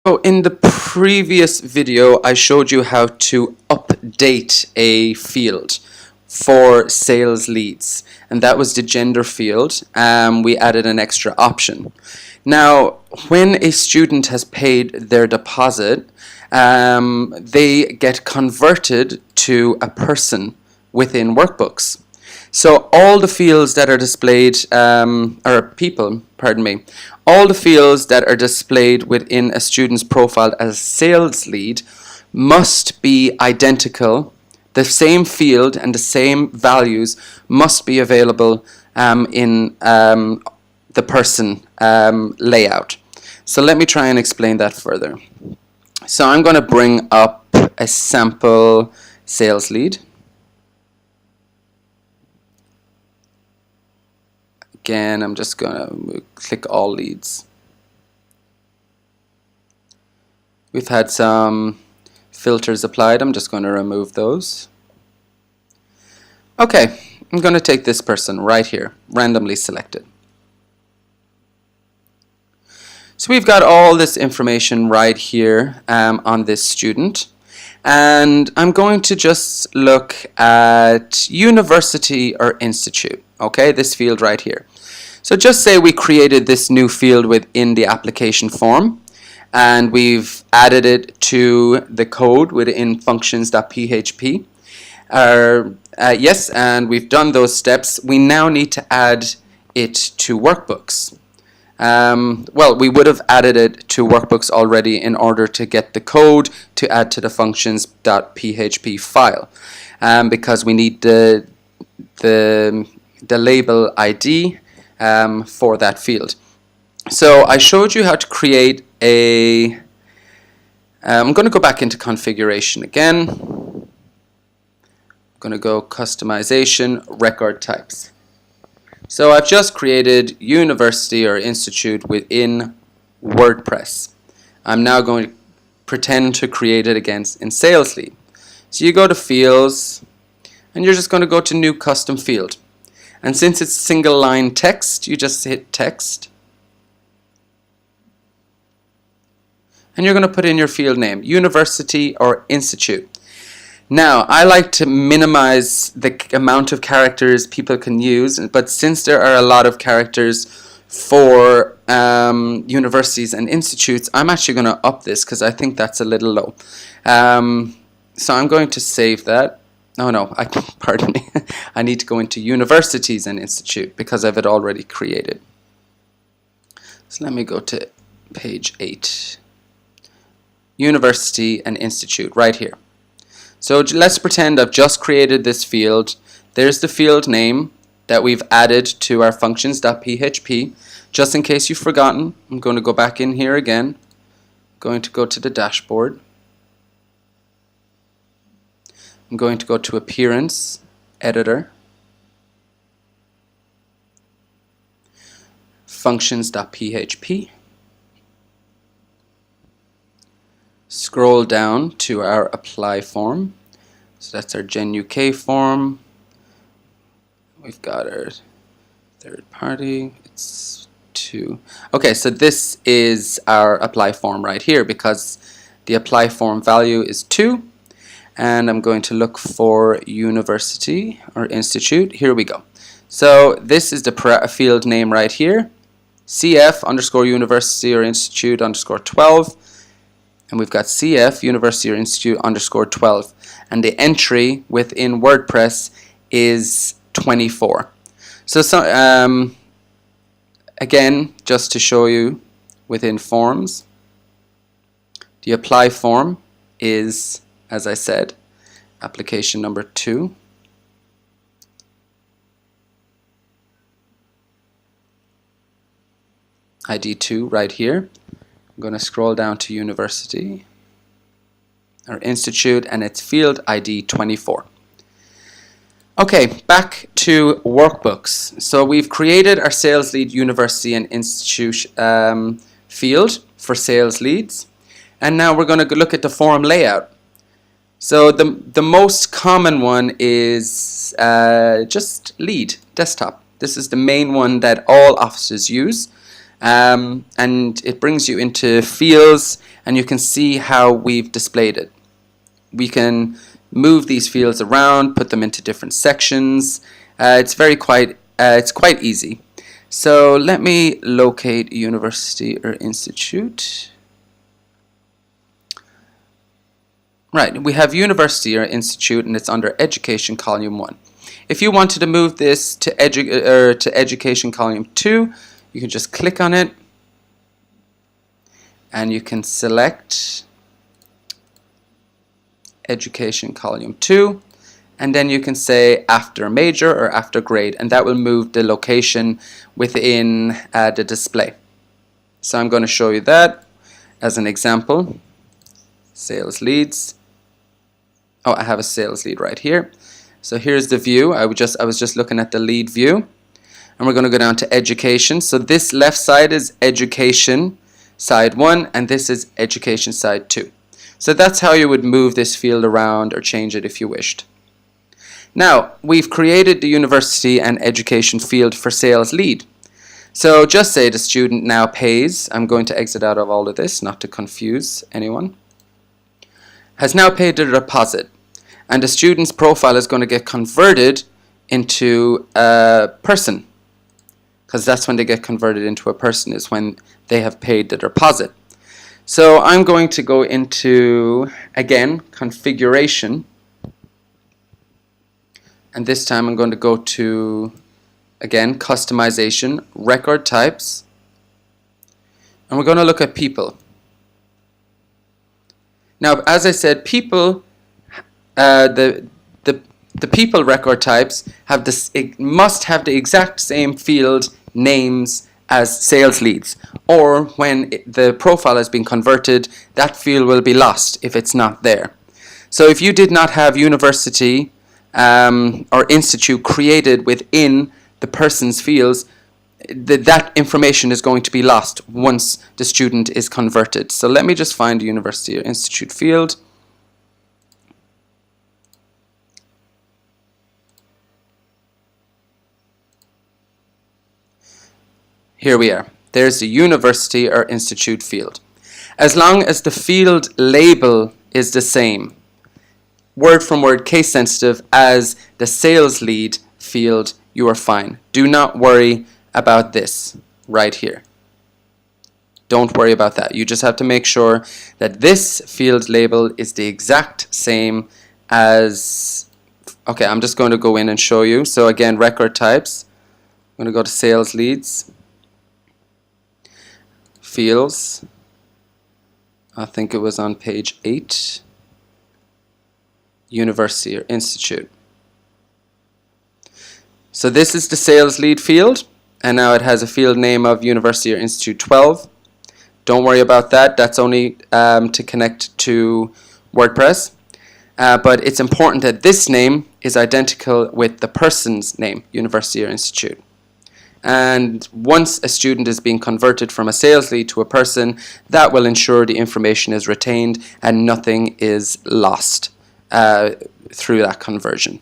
So in the previous video, I showed you how to update a field for sales leads, and that was the gender field. We added an extra option. Now, when a student has paid their deposit, they get converted to a person within Workbooks. So all the fields that are displayed, or people, pardon me, all the fields that are displayed within a student's profile as sales lead must be identical. The same field and the same values must be available in the person layout. So let me try and explain that further. So I'm going to bring up a sample sales lead. Again, I'm just going to click all leads. We've had some filters applied. I'm just going to remove those. Okay, I'm going to take this person right here, randomly selected. So we've got all this information right here on this student. And I'm going to just look at university or institute, okay, this field right here. So just say we created this new field within the application form, and we've added it to the code within functions.php. Yes, and we've done those steps. We now need to add it to Workbooks. Well, we would have added it to Workbooks already in order to get the code to add to the functions.php file, because we need the label ID for that field. So I showed you how to create a I'm going to go back into configuration again. I'm going to go customization, record types. So I've just created university or institute within WordPress. I'm now going to pretend to create it again in sales lead. So you go to fields and you're just going to go to new custom field. And since it's single line text, you just hit text. And you're going to put in your field name, university or institute. Now, I like to minimize the amount of characters people can use, but since there are a lot of characters for universities and institutes, I'm actually going to up this because I think that's a little low. So I'm going to save that. Oh no, pardon me. I need to go into universities and institute because I've it already created. So let me go to page 8. University and institute right here. So let's pretend I've just created this field. There's the field name that we've added to our functions.php. Just in case you've forgotten, I'm going to go back in here again. I'm going to go to the dashboard. I'm going to go to Appearance, Editor, functions.php. Scroll down to our apply form. So that's our GenUK form. We've got our third party. It's 2. Okay, so this is our apply form right here because the apply form value is 2. And I'm going to look for university or institute. Here we go. So this is the field name right here. CF _ university or institute _ 12. And we've got CF, University or Institute _ 12. And the entry within WordPress is 24. So again, just to show you within forms, the apply form is, as I said, application number 2. ID 2 right here. I'm going to scroll down to university or institute and it's field ID 24. Okay, back to Workbooks. So we've created our sales lead university and institute field for sales leads. And now we're going to look at the form layout. So the most common one is just lead, desktop. This is the main one that all offices use. And it brings you into fields and you can see how we've displayed it. We can move these fields around, put them into different sections. It's quite easy. So let me locate university or institute. Right, we have university or institute, and it's under education column 1. If you wanted to move this to education column 2, you can just click on it and you can select education column 2, and then you can say after major or after grade, and that will move the location within the display. So I'm going to show you that as an example. Sales leads. Oh, I have a sales lead right here. So here's the view. I was just looking at the lead view, and we're going to go down to education. So this left side is education side 1, and this is education side 2. So that's how you would move this field around or change it if you wished. Now, we've created the university and education field for sales lead. So just say the student now pays. I'm going to exit out of all of this, not to confuse anyone. Has now paid the deposit, and the student's profile is going to get converted into a person, because that's when they get converted into a person, is when they have paid the deposit. So I'm going to go into, again, configuration, and this time I'm going to go to, again, customization, record types, and we're going to look at people. Now, as I said, people, the people record types have this, it must have the exact same field names as sales leads, or when the profile has been converted, that field will be lost if it's not there. So if you did not have university or institute created within the person's fields, that information is going to be lost once the student is converted. So let me just find the university or institute field. Here we are. There's the university or institute field. As long as the field label is the same, word from word, case sensitive, as the sales lead field, you are fine. Do not worry about this right here. Don't worry about that. You just have to make sure that this field label is the exact same as, okay, I'm just going to go in and show you. So again, record types. I'm going to go to sales leads, fields. I think it was on page 8, university or institute. So this is the sales lead field, and now it has a field name of University or Institute 12. Don't worry about that. That's only to connect to WordPress. But it's important that this name is identical with the person's name, University or Institute. And once a student is being converted from a sales lead to a person, that will ensure the information is retained and nothing is lost through that conversion.